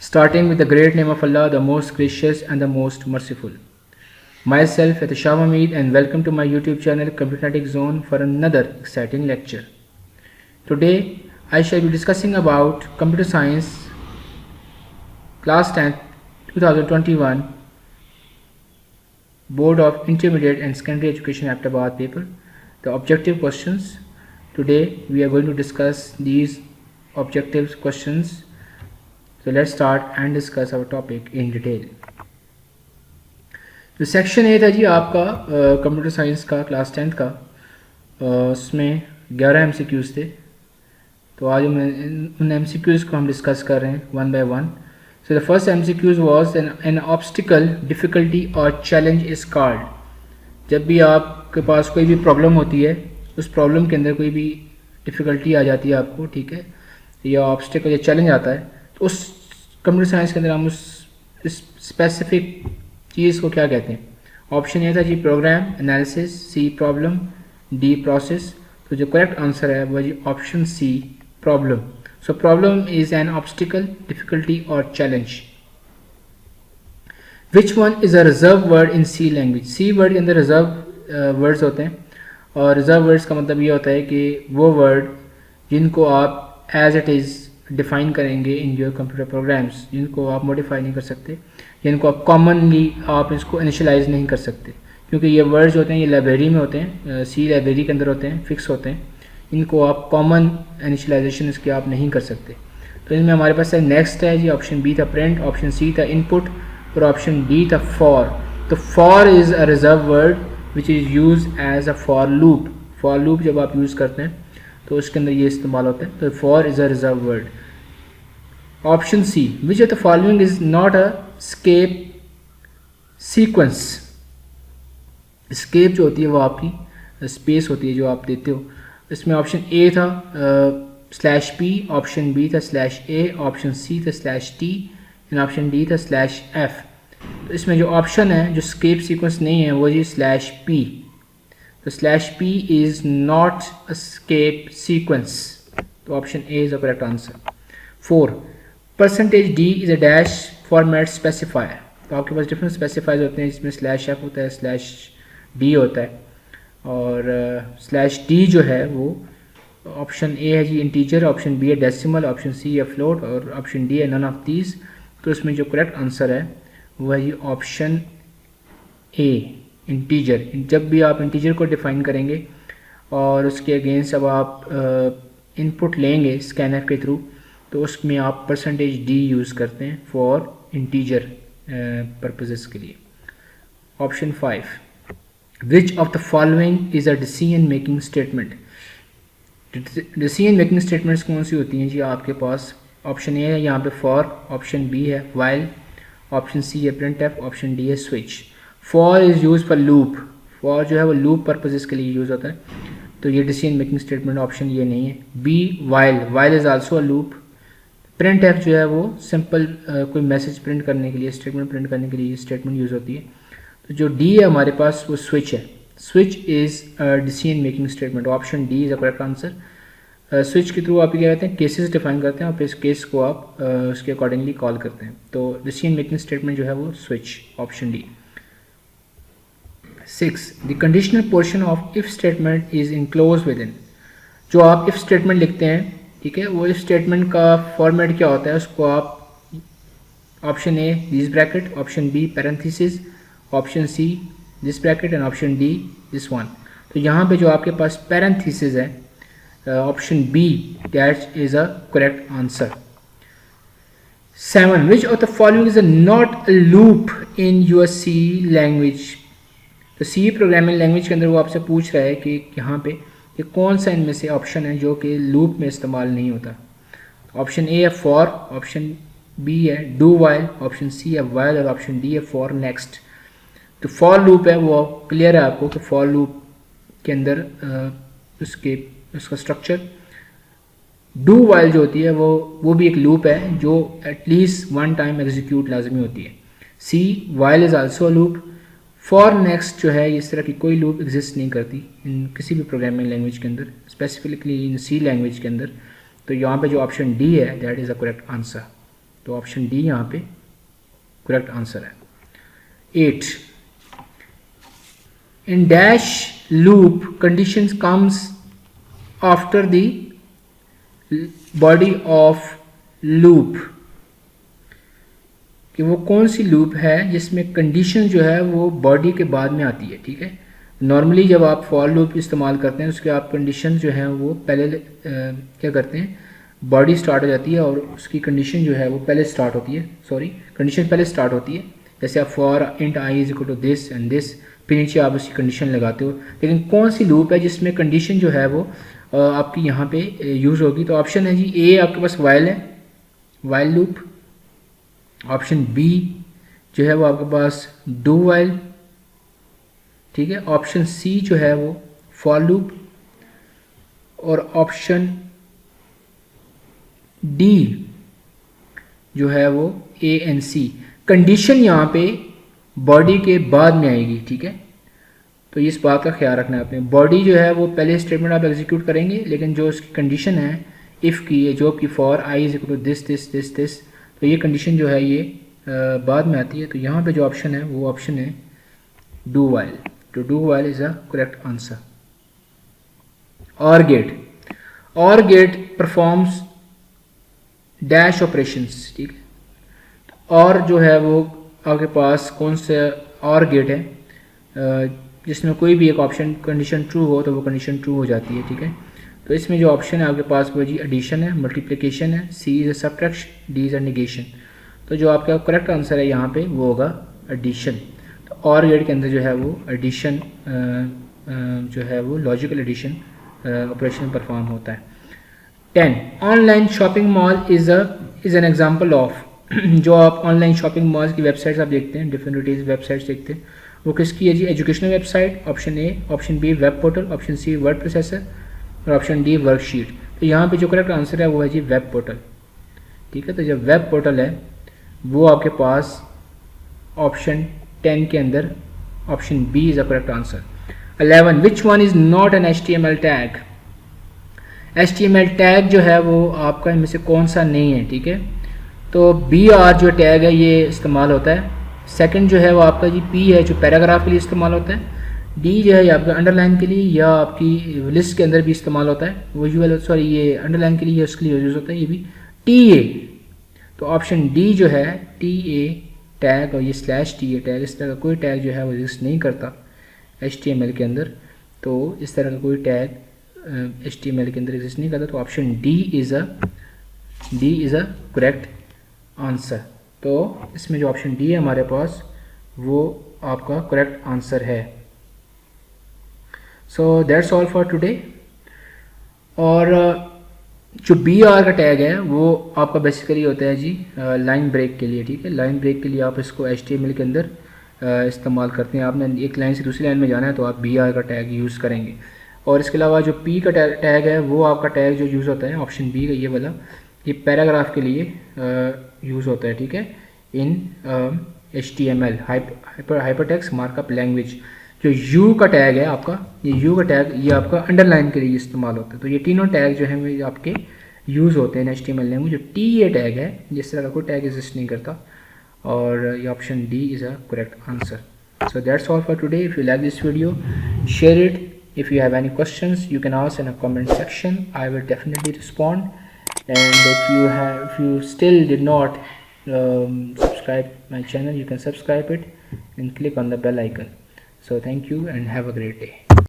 starting with the great name of Allah, the most gracious and the most merciful. Myself, Etisham Hamid, and welcome to my YouTube channel Computernetic Zone for another exciting lecture. Today, I shall be discussing about Computer Science Class 10th 2021 Board of Intermediate and Secondary Education Aptabad paper. The objective questions. Today, we are going to discuss these objective questions. So let's start and discuss our topic in detail. जो section A था जी आपका computer science का class 10th का, उसमें 11 MCQs थे. तो आज हम उन MCQs को हम डिस्कस कर रहे हैं one by one. So the first MCQs was an obstacle difficulty और चैलेंज इज कॉल्ड. जब भी आपके पास कोई भी प्रॉब्लम होती है, उस प्रॉब्लम के अंदर कोई भी डिफ़िकल्टी आ जाती है आपको, ठीक है, या ऑब्स्टिकल या चैलेंज आता है, तो उस कंप्यूटर साइंस के अंदर हम उस स्पेसिफिक चीज़ को क्या कहते हैं. ऑप्शन ए था जी program, analysis, C problem, D process. तो जो करेक्ट आंसर है वो जी option C problem. So problem is an obstacle, difficulty और challenge. Which one is a reserve word in C language. C word के अंदर रिजर्व वर्ड्स होते हैं, और रिजर्व वर्ड्स का मतलब ये होता है कि वो वर्ड जिनको आप एज इट इज़ डिफ़ाइन करेंगे इन योर कंप्यूटर प्रोग्राम्स, जिनको आप मॉडिफाई नहीं कर सकते, जिनको आप कॉमनली आप इसको इनिशियलाइज नहीं कर सकते, क्योंकि ये वर्ड्स होते हैं, ये लाइब्रेरी में होते हैं, सी लाइब्रेरी के अंदर होते हैं, फिक्स होते हैं. इनको आप कॉमन इनिशियलाइजेशन इसके आप नहीं कर सकते. तो इनमें हमारे पास नेक्स्ट है जी ऑप्शन बी था प्रिंट, ऑप्शन सी था इनपुट और ऑप्शन डी था फॉर. तो for is a reserve word which is use as a for loop. For loop जब आप यूज़ करते हैं तो उसके अंदर ये इस्तेमाल होता है. तो for is a reserve word. Option C, which of the following is not a escape sequence. Escape जो होती है वो आपकी स्पेस होती है जो आप देते हो. इसमें ऑप्शन ए था /p, ऑप्शन बी था /a, ऑप्शन सी था /t एंड ऑप्शन डी था /f. तो इसमें जो ऑप्शन है जो स्केप सीक्वेंस नहीं है वो जी /p. तो /p is not a escape sequence. तो option A is the correct answer. 4, percentage D is a dash format specifier. तो आपके पास डिफरेंट स्पेसिफायर्स होते हैं, जिसमें /f होता है, /d होता है, और /d जो है वो ऑप्शन ए है जी इंटीजर, ऑप्शन बी है डेसिमल, ऑप्शन सी है फ्लोट और ऑप्शन डी है नन ऑफ दीज. तो इसमें जो करेक्ट आंसर है वो है जी ऑप्शन ए इंटीजर. जब भी आप इंटीजर को डिफाइन करेंगे और उसके अगेंस्ट अब आप इनपुट लेंगे स्कैनर के थ्रू, तो उसमें आप परसेंटेज डी यूज़ करते हैं फॉर इंटीजर पर्पसेस के लिए. Option 5, which of the following is a decision making statement. Decision making statements कौन सी होती हैं जी आपके पास. ऑप्शन ए है यहाँ पे फॉर, ऑप्शन बी है वाइल, ऑप्शन सी है printf, ऑप्शन डी है switch. For is use for loop. For जो है वो लूप पर्पसेस के लिए यूज़ होता है, तो ये डिसीजन मेकिंग स्टेटमेंट ऑप्शन ये नहीं है. B while, while is also a loop. printf जो है वो सिंपल कोई मैसेज प्रिंट करने के लिए, स्टेटमेंट प्रिंट करने के लिए स्टेटमेंट यूज़ होती है. तो जो डी है हमारे पास वो स्विच है. Switch is decision making statement. Option D is the correct answer. Switch के थ्रू आप क्या कहते हैं, केसेस डिफाइन करते हैं और फिर इस केस को आप उसके अकॉर्डिंगली कॉल करते हैं. तो डिसीजन मेकिंग स्टेटमेंट जो है वो switch, option D. 6, the conditional portion of if statement is enclose with in. जो आप इफ स्टेटमेंट लिखते हैं, ठीक है, वो इफ स्टेटमेंट का फॉर्मेट क्या होता है, उसको आप option A this bracket, option B parenthesis, option C this bracket and option D this one. तो यहाँ पे जो आपके पास पैरेंथेसिस है, option B that is a correct answer. 7, which of the following is not a loop in your C language. तो C programming language के अंदर वो आपसे पूछ रहा है कि यहाँ पे ये कौन सा इनमें से ऑप्शन है जो कि लूप में इस्तेमाल नहीं होता. ऑप्शन ए है फॉर, ऑप्शन बी है डू वाइल, ऑप्शन सी है वाइल और ऑप्शन डी है फॉर नेक्स्ट. तो फॉर लूप है वो क्लियर है आपको कि फॉर लूप के अंदर उसका स्ट्रक्चर. डू वाइल जो होती है वो भी एक लूप है जो एटलीस्ट वन टाइम एग्जीक्यूट लाजमी होती है. C while is also a loop. For next जो है इस तरह की कोई लूप एग्जिस्ट नहीं करती इन किसी भी प्रोग्रामिंग लैंग्वेज के अंदर, स्पेसिफिकली इन सी लैंग्वेज के अंदर. तो यहाँ पे जो ऑप्शन डी है that is the correct answer. तो ऑप्शन डी यहाँ पे करेक्ट आंसर है। 8 in dash loop conditions comes after the body of loop, कि वो कौन सी लूप है जिसमें कंडीशन जो है वो बॉडी के बाद में आती है। ठीक है, नॉर्मली जब आप फॉर लूप इस्तेमाल करते हैं उसके आप कंडीशन जो है वो पहले क्या करते हैं, बॉडी स्टार्ट हो जाती है और उसकी कंडीशन जो है वो पहले स्टार्ट होती है, सॉरी कंडीशन पहले स्टार्ट होती है। जैसे आप for int i is equal to this and this, फिर नीचे आप उसकी कंडीशन लगाते हो। लेकिन कौन सी लूप है जिसमें कंडीशन जो है वो आपकी यहाँ पे यूज़ होगी, तो ऑप्शन है जी ए आपके पास वाइल है, वाइल लूप। ऑप्शन बी जो है वो आपके पास डू वाइल, ठीक है। ऑप्शन सी जो है वो फॉर लूप, और ऑप्शन डी जो है वो ए एंड सी। कंडीशन यहाँ पे बॉडी के बाद में आएगी, ठीक है। तो इस बात का ख्याल रखना है आपने, बॉडी जो है वो पहले स्टेटमेंट आप एग्जीक्यूट करेंगे, लेकिन जो उसकी कंडीशन है इफ़ की है, जो आपकी for i is equal to this this this this, तो ये कंडीशन जो है ये बाद में आती है। तो यहाँ पे जो ऑप्शन है वो ऑप्शन है डू वाइल। तो do while is a correct answer. और गेट परफॉर्म्स डैश ऑपरेशंस, ठीक है। और जो है वो आपके पास कौन सा और गेट है जिसमें कोई भी एक ऑप्शन कंडीशन ट्रू हो तो वो कंडीशन ट्रू हो जाती है, ठीक है। तो इसमें जो ऑप्शन है आपके पास वो जी एडिशन है, मल्टीप्लिकेशन है, C is a subtraction, D is a negation. तो जो आपका करेक्ट आंसर है यहाँ पे वो होगा एडिशन। तो और गेट के अंदर जो है वो एडिशन जो है वो लॉजिकल एडिशन ऑपरेशन परफॉर्म होता है। 10 online shopping mall is an example of जो आप ऑनलाइन शॉपिंग मॉल की वेबसाइट्स आप देखते हैं, डिफरेंट वेबसाइट्स देखते हैं, वो किसकी है जी, educational website. Option A, option B web portal, option C word processor, और ऑप्शन डी वर्कशीट। तो यहाँ पे जो करेक्ट आंसर है वो है जी वेब पोर्टल, ठीक है। तो जब वेब पोर्टल है वो आपके पास ऑप्शन 10 के अंदर option B is a correct answer. 11 which one is not an HTML tag. HTML tag जो है वो आपका इनमें से कौन सा नहीं है, ठीक है। तो BR जो टैग है ये इस्तेमाल होता है। सेकंड जो है वो आपका जी P है जो पैराग्राफ के लिए इस्तेमाल होता है। D जो है आपका अंडरलाइन के लिए या आपकी लिस्ट के अंदर भी इस्तेमाल होता है। विजुअल सॉरी ये अंडरलाइन के लिए उसके लिए यूज़ होता है। ये भी TA, तो ऑप्शन डी जो है TA टैग और ये /TA टैग, इस तरह का कोई टैग जो है वो एग्जिस्ट नहीं करता HTML के अंदर। तो इस तरह का कोई टैग HTML के अंदर एग्जिस्ट नहीं करता। तो option D is a correct answer. तो इसमें जो ऑप्शन डी है हमारे पास वो आपका करेक्ट आंसर है। So that's all for today. और जो BR का टैग है वो आपका बेसिकली होता है जी लाइन ब्रेक के लिए, ठीक है। लाइन ब्रेक के लिए आप इसको HTML के अंदर इस्तेमाल करते हैं। आपने एक लाइन से दूसरी लाइन में जाना है तो आप BR का टैग यूज़ करेंगे। और इसके अलावा जो P का टैग है वो आपका टैग जो यूज़ होता है ऑप्शन बी का ये वाला, ये पैराग्राफ के लिए यूज़ होता है, ठीक है, इन HTML हाइपरटेक्स्ट मार्कअप लैंग्वेज। जो U का टैग है आपका, ये U का टैग ये आपका अंडरलाइन के लिए इस्तेमाल होता है। तो ये तीनों टैग जो है आपके यूज़ होते हैं HTML लैंग्वेज। जो TA टैग है जिस तरह का कोई टैग एग्जिस्ट नहीं करता, और ये option D is a correct answer. So that's all for today. If you like this video, share it. If you have any questions, you can ask in a comment section. I will definitely respond. And if you still did not subscribe my channel, you can subscribe it and click on the bell icon. So thank you and have a great day.